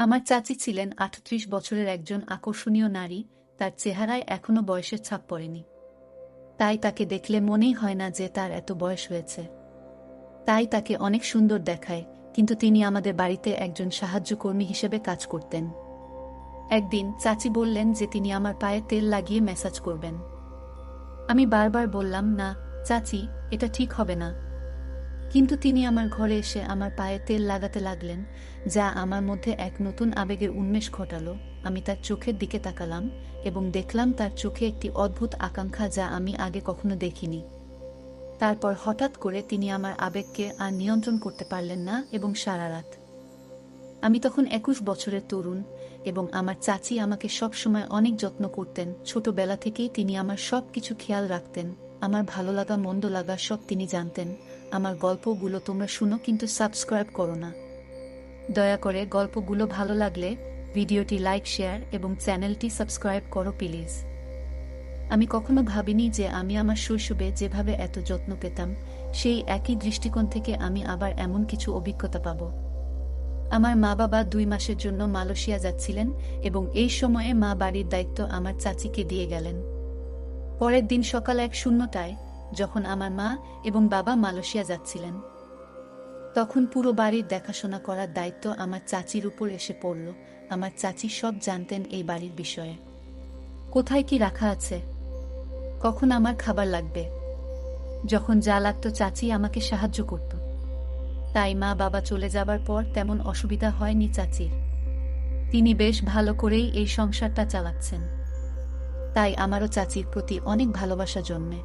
আমার চাচি ছিলেন ৩৮ বছরের একজন আকর্ষণীয় নারী, তার চেহারায় এখনো বয়সের ছাপ পড়েনি। তাই তাকে দেখলে মনেই হয় না যে তার এত বয়স হয়েছে। তাই তাকে অনেক সুন্দর দেখায়, কিন্তু তিনি আমাদের বাড়িতে একজন সাহায্যকর্মী হিসেবে কাজ করতেন। একদিন চাচি বললেন যে তিনি আমার পায়ে তেল লাগিয়ে ম্যাসাজ করবেন। আমি বারবার বললাম, না চাচি, এটা ঠিক হবে না। কিন্তু তিনি আমার ঘরে এসে আমার পায়ে তেল লাগাতে লাগলেন, যা আমার মধ্যে এক নতুন আবেগের উন্মেষ ঘটালো। আমি তার চোখের দিকে তাকালাম এবং দেখলাম তার চোখে একটি অদ্ভুত আকাঙ্ক্ষা, যা আমি আগে কখনো দেখিনি। তারপর হঠাৎ করে তিনি আমার আবেগকে আর নিয়ন্ত্রণ করতে পারলেন না এবং সারা রাত। আমি তখন ২১ বছরের তরুণ এবং আমার চাচি আমাকে সবসময় অনেক যত্ন করতেন। ছোটবেলা থেকেই তিনি আমার সব কিছু খেয়াল রাখতেন, আমার ভালো লাগা মন্দ লাগা সব তিনি জানতেন। আমার গল্পগুলো তোমরা শুনো, কিন্তু সাবস্ক্রাইব করো না। দয়া করে গল্পগুলো ভালো লাগলে ভিডিওটি লাইক, শেয়ার এবং চ্যানেলটি সাবস্ক্রাইব করো প্লিজ। আমি কখনো ভাবিনি যে আমি আমার শৈশবে যেভাবে এত যত্ন পেতাম, সেই একই দৃষ্টিকোণ থেকে আমি আবার এমন কিছু অভিজ্ঞতা পাব। আমার মা বাবা ২ মাসের জন্য মালয়েশিয়া যাচ্ছিলেন এবং এই সময়ে মা বাড়ির দায়িত্ব আমার চাচিকে দিয়ে গেলেন। পরের দিন সকাল ১:০০টায়, যখন আমার মা এবং বাবা মালয়েশিয়া যাচ্ছিলেন, তখন পুরো বাড়ির দেখাশোনা করার দায়িত্ব আমার চাচির উপর এসে পড়ল। আমার চাচি সব জানতেন এই বাড়ির বিষয়ে। কোথায় কি রাখা আছে, কখন আমার খাবার লাগবে, যখন যা লাগতো চাচি আমাকে সাহায্য করত। তাই মা বাবা চলে যাবার পর তেমন অসুবিধা হয়নি চাচির। তিনি বেশ ভালো করেই এই সংসারটা চালাচ্ছেন। তাই আমারও চাচির প্রতি অনেক ভালোবাসা জন্মে।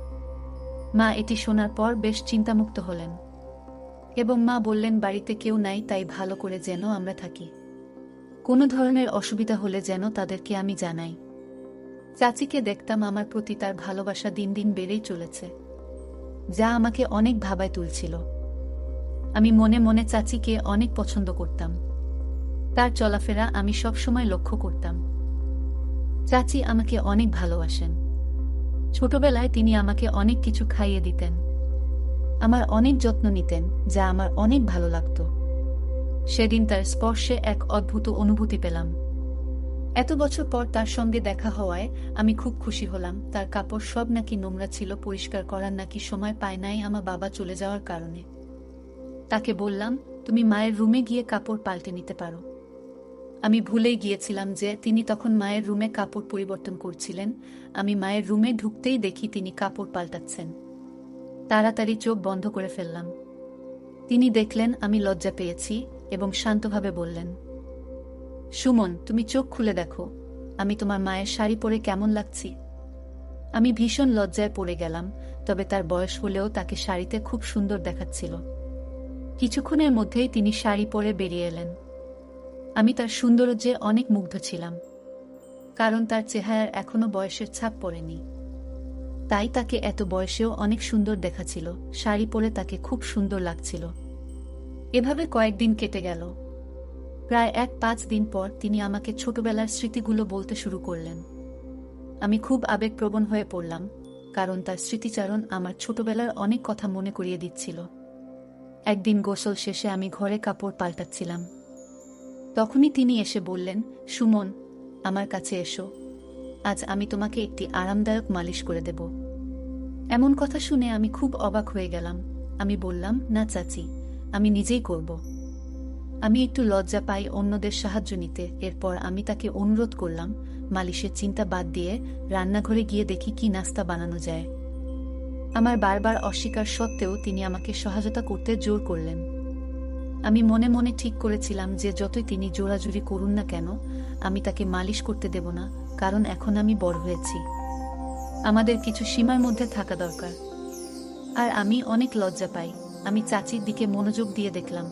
মা এটি শোনার পর বেশ চিন্তামুক্ত হলেন এবং মা বললেন, বাড়িতে কেউ নাই, তাই ভালো করে যেন আমরা থাকি। কোনো ধরনের অসুবিধা হলে যেন তাদেরকে আমি জানাই। চাচিকে দেখতাম আমার প্রতি তার ভালোবাসা দিন দিন বেড়েই চলেছে, যা আমাকে অনেক ভাবায় তুলছিল। আমি মনে মনে চাচিকে অনেক পছন্দ করতাম। তার চলাফেরা আমি সব সময় লক্ষ্য করতাম। চাচি আমাকে অনেক ভালোবাসেন। ছোটবেলায় তিনি আমাকে অনেক কিছু খাইয়ে দিতেন, আমার অনেক যত্ন নিতেন, যা আমার অনেক ভালো লাগত। সেদিন তার স্পর্শে এক অদ্ভুত অনুভূতি পেলাম। এত বছর পর তার সঙ্গে দেখা হওয়ায় আমি খুব খুশি হলাম। তার কাপড় সব নাকি নোংরা ছিল, পরিষ্কার করার নাকি সময় পায় নাই আমার বাবা চলে যাওয়ার কারণে। তাকে বললাম, তুমি মায়ের রুমে গিয়ে কাপড় পাল্টে নিতে পারো। আমি ভুলেই গিয়েছিলাম যে তিনি তখন মায়ের রুমে কাপড় পরিবর্তন করছিলেন। আমি মায়ের রুমে ঢুকতেই দেখি তিনি কাপড় পাল্টাচ্ছেন। তাড়াতাড়ি চোখ বন্ধ করে ফেললাম। তিনি দেখলেন আমি লজ্জা পেয়েছি এবং শান্তভাবে বললেন, সুমন, তুমি চোখ খুলে দেখো, আমি তোমার মায়ের শাড়ি পরে কেমন লাগছি। আমি ভীষণ লজ্জায় পড়ে গেলাম, তবে তার বয়স হলেও তাকে শাড়িতে খুব সুন্দর দেখাচ্ছিল। কিছুক্ষণের মধ্যেই তিনি শাড়ি পরে বেরিয়ে এলেন। আমি তার সৌন্দর্যে অনেক মুগ্ধ ছিলাম, কারণ তার চেহারার এখনো বয়সের ছাপ পড়েনি। তাই তাকে এত বয়সেও অনেক সুন্দর দেখাচ্ছিল। শাড়ি পরে তাকে খুব সুন্দর লাগছিল। এভাবে কয়েকদিন কেটে গেল। প্রায় ৫ দিন পর তিনি আমাকে ছোটবেলার স্মৃতিগুলো বলতে শুরু করলেন। আমি খুব আবেগপ্রবণ হয়ে পড়লাম, কারণ তার স্মৃতিচারণ আমার ছোটবেলার অনেক কথা মনে করিয়ে দিচ্ছিল। একদিন গোসল শেষে আমি ঘরে কাপড় পাল্টাচ্ছিলাম। তখনই তিনি এসে বললেন, সুমন, আমার কাছে এসো, আজ আমি তোমাকে একটি আরামদায়ক মালিশ করে দেব। এমন কথা শুনে আমি খুব অবাক হয়ে গেলাম। আমি বললাম, না চাচি, আমি নিজেই করব। আমি একটু লজ্জা পাই অন্যদের সাহায্য নিতে। এরপর আমি তাকে অনুরোধ করলাম, মালিশের চিন্তা বাদ দিয়ে রান্নাঘরে গিয়ে দেখি কি নাস্তা বানানো যায়। আমার বারবার অস্বীকার সত্ত্বেও তিনি আমাকে সহায়তা করতে জোর করলেন। আমি মনে মনে ঠিক করেছিলাম যে যতই তিনি জোরাজুরি করুন না কেন, আমি তাকে মালিশ করতে দেব না, কারণ এখন আমি বড় হয়েছি। আমাদের কিছু সীমার মধ্যে থাকা দরকার। আর আমি অনেক লজ্জা পাই। আমি চাচির দিকে মনোযোগ দিয়ে দেখলাম।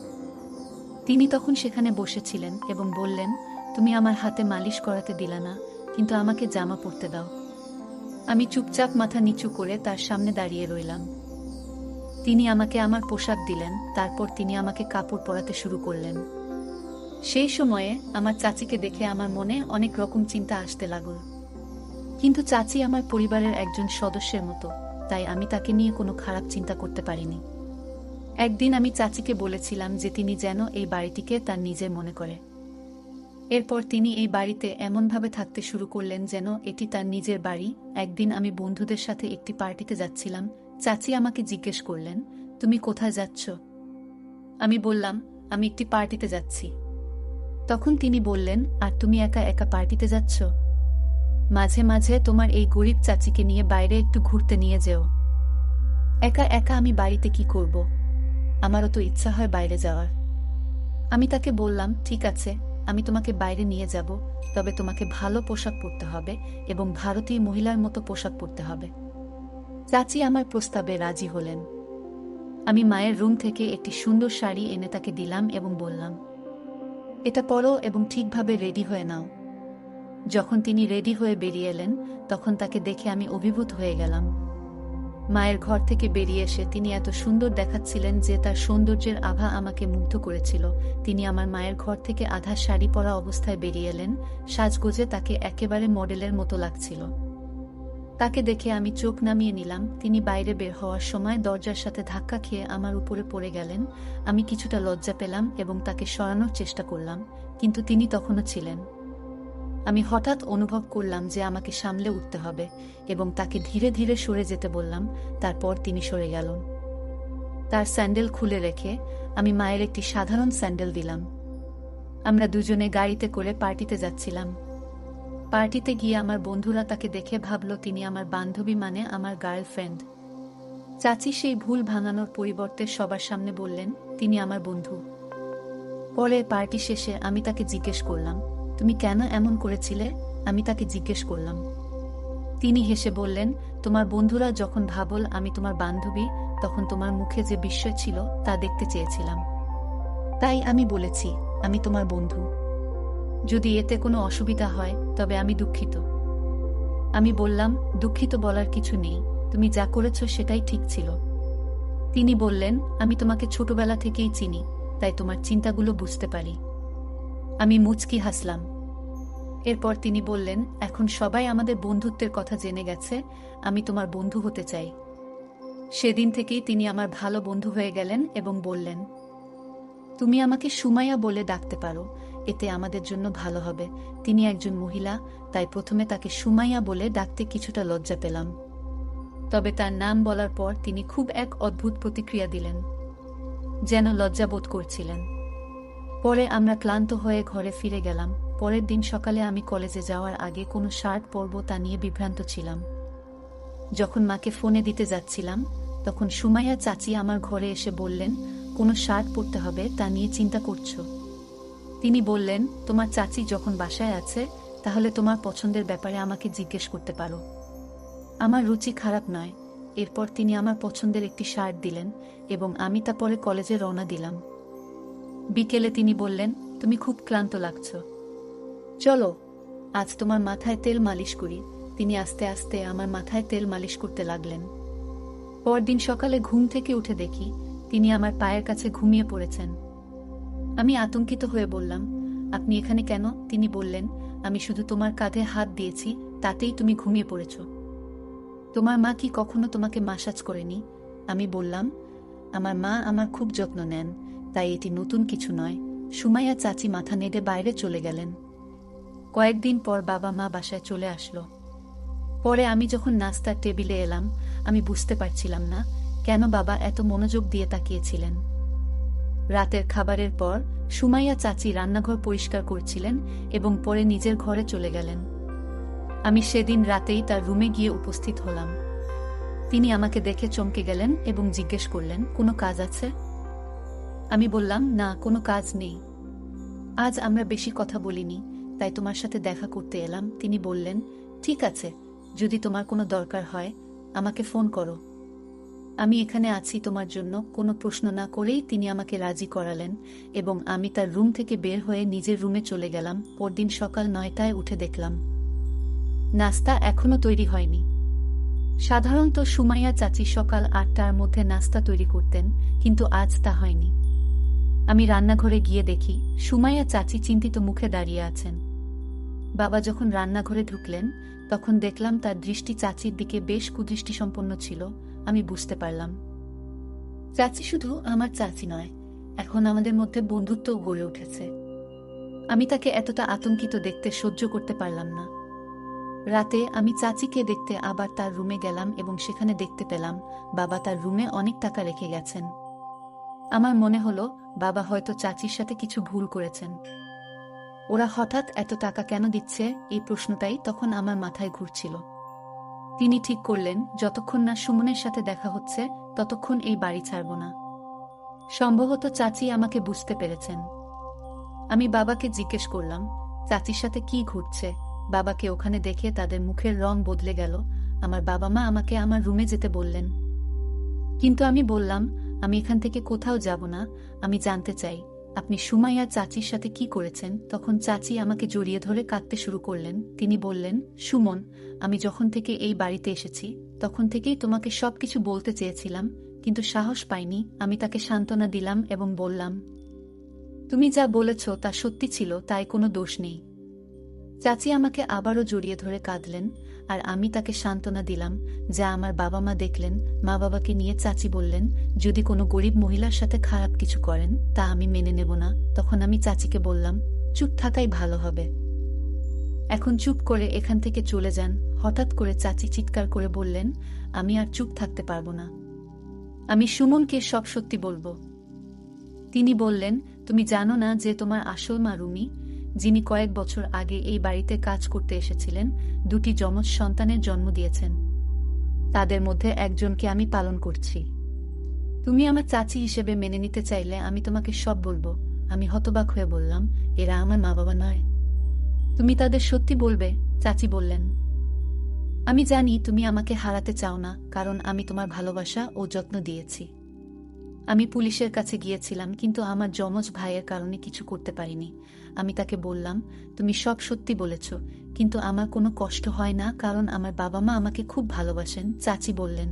তিনি তখন সেখানে বসেছিলেন এবং বললেন, তুমি আমার হাতে মালিশ করাতে দিলা না, কিন্তু আমাকে জামা পরতে দাও। আমি চুপচাপ মাথা নিচু করে তার সামনে দাঁড়িয়ে রইলাম। তিনি আমাকে আমার পোশাক দিলেন, তারপর তিনি আমাকে কাপড় পরাতে শুরু করলেন। সেই সময়ে আমার চাচিকে দেখে আমার মনে অনেক রকম চিন্তা আসতে লাগল। কিন্তু চাচি আমার পরিবারের একজন সদস্যের মতো, তাই আমি তাকে নিয়ে কোনো খারাপ চিন্তা করতে পারিনি। একদিন আমি চাচিকে বলেছিলাম যে তিনি যেন এই বাড়িটিকে তার নিজের মনে করে। এরপর তিনি এই বাড়িতে এমনভাবে থাকতে শুরু করলেন যেন এটি তার নিজের বাড়ি। একদিন আমি বন্ধুদের সাথে একটি পার্টিতে যাচ্ছিলাম। চাচি আমাকে জিজ্ঞেস করলেন, তুমি কোথায় যাচ্ছ? আমি বললাম, আমি একটি পার্টিতে যাচ্ছি। তখন তিনি বললেন, আর তুমি একা একা পার্টিতে যাচ্ছ? মাঝে মাঝে তোমার এই গরিব চাচিকে নিয়ে বাইরে একটু ঘুরতে নিয়ে যেও। একা একা আমি বাড়িতে কি করব? আমারও তো ইচ্ছা হয় বাইরে যাওয়ার। আমি তাকে বললাম, ঠিক আছে, আমি তোমাকে বাইরে নিয়ে যাব, তবে তোমাকে ভালো পোশাক পরতে হবে এবং ভারতীয় মহিলার মতো পোশাক পরতে হবে। চাচি আমার প্রস্তাবে রাজি হলেন। আমি মায়ের রুম থেকে একটি সুন্দর শাড়ি এনে তাকে দিলাম এবং বললাম, এটা পরো এবং ঠিকভাবে রেডি হয়ে নাও। যখন তিনি রেডি হয়ে বেরিয়ে এলেন, তখন তাকে দেখে আমি অভিভূত হয়ে গেলাম। মায়ের ঘর থেকে বেরিয়ে এসে তিনি এত সুন্দর দেখাচ্ছিলেন যে তার সৌন্দর্যের আভা আমাকে মুগ্ধ করেছিল। তিনি আমার মায়ের ঘর থেকে আধা শাড়ি পরা অবস্থায় বেরিয়ে এলেন। সাজগোজে তাকে একেবারে মডেলের মতো লাগছিল। তাকে দেখে আমি চোখ নামিয়ে নিলাম। তিনি বাইরে বের হওয়ার সময় দরজার সাথে ধাক্কা খেয়ে আমার উপরে পড়ে গেলেন। আমি কিছুটা লজ্জা পেলাম এবং তাকে সরানোর চেষ্টা করলাম, কিন্তু তিনি তখনও ছিলেন। আমি হঠাৎ অনুভব করলাম যে আমাকে সামলে উঠতে হবে এবং তাকে ধীরে ধীরে সরে যেতে বললাম। তারপর তিনি সরে গেলেন। তার স্যান্ডেল খুলে রেখে আমি মায়ের একটি সাধারণ স্যান্ডেল দিলাম। আমরা দুজনে গাড়িতে করে পার্টিতে যাচ্ছিলাম। পার্টিতে গিয়ে আমার বন্ধুরা তাকে দেখে ভাবল তিনি আমার বান্ধবী, মানে আমার গার্লফ্রেন্ড। চাচি সেই ভুল ভাঙানোর পরিবর্তে সবার সামনে বললেন, তিনি আমার বন্ধু। পরে পার্টি শেষে আমি তাকে জিজ্ঞেস করলাম, তুমি কেন এমন করেছিলে? আমি তাকে জিজ্ঞেস করলাম। তিনি হেসে বললেন, তোমার বন্ধুরা যখন ভাবল আমি তোমার বান্ধবী, তখন তোমার মুখে যে বিস্ময় ছিল তা দেখতে চেয়েছিলাম। তাই আমি বলেছি আমি তোমার বন্ধু। যদি এতে কোনো অসুবিধা হয় তবে আমি দুঃখিত। আমি বললাম, দুঃখিত বলার কিছু নেই, তুমি যা করেছ সেটাই ঠিক ছিল। তিনি বললেন, আমি তোমাকে ছোটবেলা থেকেই চিনি, তাই তোমার চিন্তাগুলো বুঝতে পারি। আমি মুচকি হাসলাম। এরপর তিনি বললেন, এখন সবাই আমাদের বন্ধুত্বের কথা জেনে গেছে, আমি তোমার বন্ধু হতে চাই। সেদিন থেকেই তিনি আমার ভালো বন্ধু হয়ে গেলেন এবং বললেন, তুমি আমাকে সুমাইয়া বলে ডাকতে পারো, এতে আমাদের জন্য ভালো হবে। তিনি একজন মহিলা, তাই প্রথমে তাকে সুমাইয়া বলে ডাকতে কিছুটা লজ্জা পেলাম। তবে তার নাম বলার পর তিনি খুব এক অদ্ভুত প্রতিক্রিয়া দিলেন, যেন লজ্জা বোধ করছিলেন। পরে আমরা ক্লান্ত হয়ে ঘরে ফিরে গেলাম। পরের দিন সকালে আমি কলেজে যাওয়ার আগে কোনো শার্ট পরব তা নিয়ে বিভ্রান্ত ছিলাম। যখন মাকে ফোনে দিতে যাচ্ছিলাম, তখন সুমাইয়া চাচি আমার ঘরে এসে বললেন, কোনো শার্ট পরতে হবে তা নিয়ে চিন্তা করছো? তিনি বললেন, তোমার চাচি যখন বাসায় আছে তাহলে তোমার পছন্দের ব্যাপারে আমাকে জিজ্ঞেস করতে পারো, আমার রুচি খারাপ নয়। এরপর তিনি আমার পছন্দের একটি শার্ট দিলেন এবং আমি তা পরে কলেজে রওনা দিলাম। বিকেলে তিনি বললেন, তুমি খুব ক্লান্ত লাগছ, চলো আজ তোমার মাথায় তেল মালিশ করি। তিনি আস্তে আস্তে আমার মাথায় তেল মালিশ করতে লাগলেন। পরদিন সকালে ঘুম থেকে উঠে দেখি তিনি আমার পায়ের কাছে ঘুমিয়ে পড়েছেন। আমি আতঙ্কিত হয়ে বললাম, আপনি এখানে কেন? তিনি বললেন, আমি শুধু তোমার কাঁধে হাত দিয়েছি, তাতেই তুমি ঘুমিয়ে পড়েছ। তোমার মা কি কখনো তোমাকে মাসাজ করেনি? আমি বললাম, আমার মা আমার খুব যত্ন নেন, তাই এটি নতুন কিছু নয়। সুমাইয়া চাচি মাথা নেড়ে বাইরে চলে গেলেন। কয়েকদিন পর বাবা মা বাসায় চলে আসলো। পরে আমি যখন নাস্তার টেবিলে এলাম, আমি বুঝতে পারছিলাম না কেন বাবা এত মনোযোগ দিয়ে তাকিয়েছিলেন। রাতের খাবারের পর সুমাইয়া চাচি রান্নাঘর পরিষ্কার করছিলেন এবং পরে নিজের ঘরে চলে গেলেন। আমি সেদিন রাতেই তার রুমে গিয়ে উপস্থিত হলাম। তিনি আমাকে দেখে চমকে গেলেন এবং জিজ্ঞেস করলেন, কোনো কাজ আছে? আমি বললাম, না, কোনো কাজ নেই। আজ আমরা বেশি কথা বলিনি, তাই তোমার সাথে দেখা করতে এলাম। তিনি বললেন, ঠিক আছে, যদি তোমার কোনো দরকার হয় আমাকে ফোন করো, আমি এখানে আছি তোমার জন্য। কোনো প্রশ্ন না করেই তিনি আমাকে রাজি করালেন এবং আমি তার রুম থেকে বের হয়ে নিজের রুমে চলে গেলাম। পরদিন সকাল 9টায় উঠে দেখলাম নাস্তা এখনো তৈরি হয়নি। সাধারণত সুমাইয়া চাচি সকাল 8টার মধ্যে নাস্তা তৈরি করতেন, কিন্তু আজ তা হয়নি। আমি রান্নাঘরে গিয়ে দেখি সুমাইয়া চাচি চিন্তিত মুখে দাঁড়িয়ে আছেন। বাবা যখন রান্নাঘরে ঢুকলেন তখন দেখলাম তার দৃষ্টি চাচির দিকে বেশ কুদৃষ্টিসম্পন্ন ছিল। আমি বুঝতে পারলাম চাচি শুধু আমার চাচি নয়, এখন আমাদের মধ্যে বন্ধুত্ব গড়ে উঠেছে। আমি তাকে এতটা আতঙ্কিত দেখতে সহ্য করতে পারলাম না। রাতে আমি চাচিকে দেখতে আবার তার রুমে গেলাম এবং সেখানে দেখতে পেলাম বাবা তার রুমে অনেক টাকা রেখে গেছেন। আমার মনে হলো বাবা হয়তো চাচির সাথে কিছু ভুল করেছেন। ওরা হঠাৎ এত টাকা কেন দিচ্ছে, এই প্রশ্নটাই তখন আমার মাথায় ঘুরছিল। তিনি ঠিক করলেন যতক্ষণ না সুমনের সাথে দেখা হচ্ছে ততক্ষণ এই বাড়ি ছাড়ব না। সম্ভবত চাচি আমাকে বুঝতে পেরেছেন। আমি বাবাকে জিজ্ঞেস করলাম, চাচির সাথে কি ঘটছে? বাবাকে ওখানে দেখে তাদের মুখের রং বদলে গেল। আমার বাবা মা আমাকে আমার রুমে যেতে বললেন, কিন্তু আমি বললাম আমি এখান থেকে কোথাও যাব না, আমি জানতে চাই আপনি সুমাইয়া চাচির সাথে কি করেছেন। তখন চাচি আমাকে জড়িয়ে ধরে কাঁদতে শুরু করলেন। তিনি বললেন, সুমন, আমি যখন থেকে এই বাড়িতে এসেছি তখন থেকেই তোমাকে সবকিছু বলতে চেয়েছিলাম, কিন্তু সাহস পাইনি। আমি তাকে সান্ত্বনা দিলাম এবং বললাম, তুমি যা বলেছ তা সত্যি ছিল, তাই কোনো দোষ নেই। চাচি আমাকে আবারও জড়িয়ে ধরে কাঁদলেন আর আমি তাকে সান্ত্বনা দিলাম। যা আমার বাবা মা দেখলেন। মা বাবাকে নিয়ে চাচি বললেন, যদি কোনো গরিব মহিলার সাথে খারাপ কিছু করেন তা আমি মেনে নেব না। তখন আমি চাচিকে বললাম, চুপ থাকাই ভালো হবে, এখন চুপ করে এখান থেকে চলে যান। হঠাৎ করে চাচি চিৎকার করে বললেন, আমি আর চুপ থাকতে পারবো না, আমি সুমনকে সব সত্যি বলবো। তিনি বললেন, তুমি জানো না যে তোমার আসল মা রুমি, যিনি কয়েক বছর আগে এই বাড়িতে কাজ করতে এসেছিলেন, দুটি যমজ সন্তানের জন্ম দিয়েছেন। তাদের মধ্যে একজনকে আমি পালন করছি। তুমি আমার চাচি হিসেবে মেনে নিতে চাইলে আমি তোমাকে সব বলবো। আমি হতবাক হয়ে বললাম, এরা আমার মা বাবা নয়, তুমি তাদের সত্যি বলবে? চাচি বললেন, আমি জানি তুমি আমাকে হারাতে চাও না, কারণ আমি তোমার ভালোবাসা ও যত্ন দিয়েছি। আমি পুলিশের কাছে গিয়েছিলাম, কিন্তু আমার যমজ ভাইয়ের কারণে কিছু করতে পারিনি। আমি তাকে বললাম, তুমি সব সত্যি বলেছ, কিন্তু আমার কোনো কষ্ট হয় না, কারণ আমার বাবা মা আমাকে খুব ভালোবাসেন। চাচি বললেন,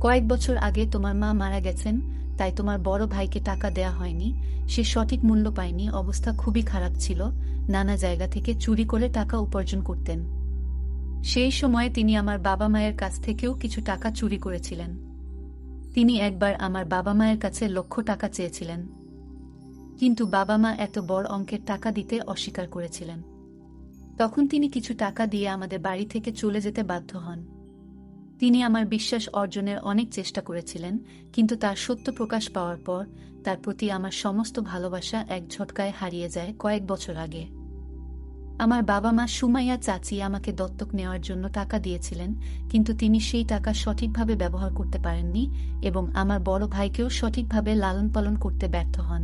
কয়েক বছর আগে তোমার মা মারা গেছেন, তাই তোমার বড় ভাইকে টাকা দেয়া হয়নি। সে সঠিক মূল্য পায়নি, অবস্থা খুবই খারাপ ছিল, নানা জায়গা থেকে চুরি করে টাকা উপার্জন করতেন। সেই সময়ে তিনি আমার বাবা মায়ের কাছ থেকেও কিছু টাকা চুরি করেছিলেন। তিনি একবার আমার বাবা মায়ের কাছে লক্ষ টাকা চেয়েছিলেন, কিন্তু বাবা মা এত বড় অঙ্কের টাকা দিতে অস্বীকার করেছিলেন। তখন তিনি কিছু টাকা দিয়ে আমাদের বাড়ি থেকে চলে যেতে বাধ্য হন। তিনি আমার বিশ্বাস অর্জনের অনেক চেষ্টা করেছিলেন, কিন্তু তার সত্য প্রকাশ পাওয়ার পর তার প্রতি আমার সমস্ত ভালোবাসা এক ঝটকায় হারিয়ে যায় কয়েক বছর আগে। আমার বাবা মা সুমাইয়া চাচি আমাকে দত্তক নেওয়ার জন্য টাকা দিয়েছিলেন, কিন্তু তিনি সেই টাকা সঠিকভাবে ব্যবহার করতে পারেননি এবং আমার বড় ভাইকেও সঠিকভাবে লালন পালন করতে ব্যর্থ হন।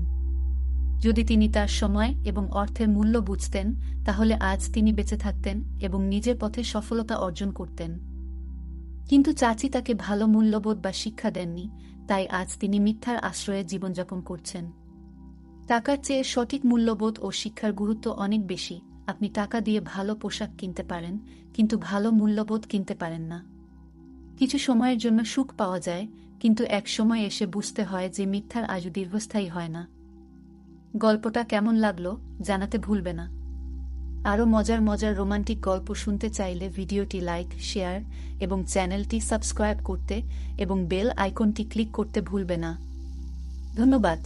যদি তিনি তার সময় এবং অর্থের মূল্য বুঝতেন, তাহলে আজ তিনি বেঁচে থাকতেন এবং নিজের পথে সফলতা অর্জন করতেন। কিন্তু চাচি তাকে ভালো মূল্যবোধ বা শিক্ষা দেননি, তাই আজ তিনি মিথ্যার আশ্রয়ে জীবনযাপন করছেন। টাকার চেয়ে সঠিক মূল্যবোধ ও শিক্ষার গুরুত্ব অনেক বেশি। আপনি টাকা দিয়ে ভালো পোশাক কিনতে পারেন, কিন্তু ভালো মূল্যবোধ কিনতে পারেন না। কিছু সময়ের জন্য সুখ পাওয়া যায়, কিন্তু এক সময় এসে বুঝতে হয় যে মিথ্যার আজও দীর্ঘস্থায়ী হয় না। গল্পটা কেমন লাগলো জানাতে ভুলবে না। আরও মজার মজার রোমান্টিক গল্প শুনতে চাইলে ভিডিওটি লাইক, শেয়ার এবং চ্যানেলটি সাবস্ক্রাইব করতে এবং বেল আইকনটি ক্লিক করতে ভুলবে না। ধন্যবাদ।